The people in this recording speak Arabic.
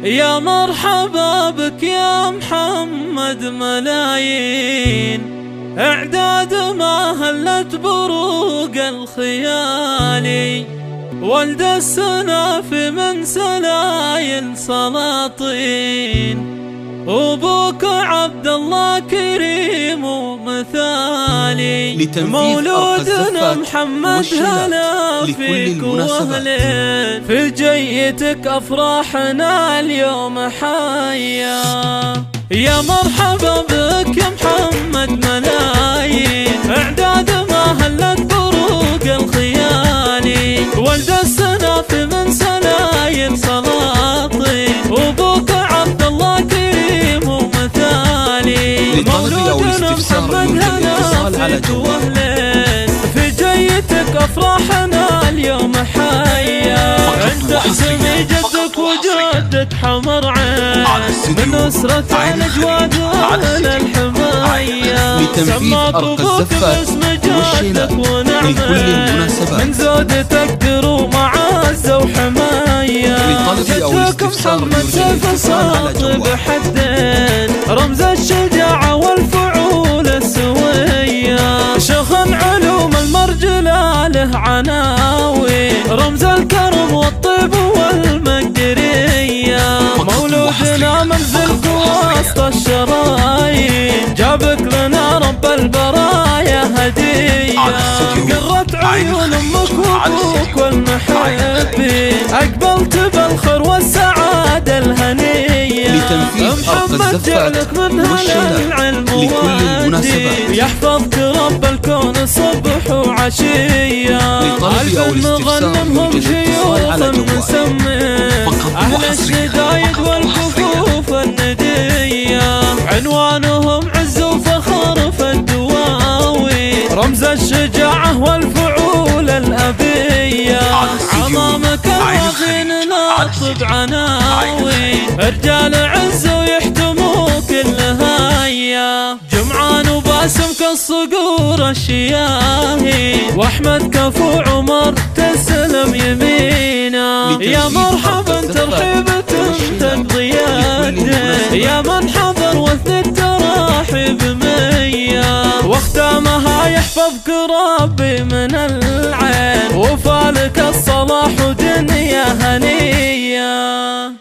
يا مرحبا بك يا محمد ملايين اعداد ما هلت بروق الخيالي، ولد السناف من سلايل سلاطين، وابوك عبد الله كريم ومثالي، مولودنا محمد هلا فيك واهلين، في جيتك افراحنا اليوم حيا. يا مرحبا بك يا محمد ملايين اعداد ما هلت بروق الخيالي، ولد السناف من سلايل سلاطين، وابوك عبد الله كريم ومثالي، مولودنا محمد هلا فيك واهلين، في جيتك افراحنا اليوم حيا. عند اسمي جدك وجدك حمر عين، من أسرة الأجواد وأهل الحماية، سماك أبوك باسم جدك ونعمة، من زودتك دروم عزة وحماية، جدك محمد سيف صاطب حدين، رمز الشجاعة والفعول السوية، شيخ علوم المرجلة له عناوين، رمز الكرم والطيب والمقدرية، مولودنا منزلك وسط الشرايين، جابك لنا رب البرايا هدية، قرت عيون امك وابوك والمحبين، اقبلت بالخير والسعادة الهنية، محمد جعلك من هلا العلم والدين، يحفظك رب الكون صبح وعشية، ألف مغنمهم شيوخ مسمين، أهل الشدايد والكفوف الندية، عنوانهم عز وفخر في الدواوين، رمز الشجاعة والفعول الأبية، عظامك الوخين ناطب عناوين، رجال عز ويحتموا كل هاية، جمعان وباسم كالصقور الشياهين، واحمد كفو عمر تسلم يمينا، يا مرحبا ترحيبة تقضي يدين، يا من حضر واثني التراحيب مية، واختامها يحفظك ربي من العين، وفالك الصلاح ودنيا هنية.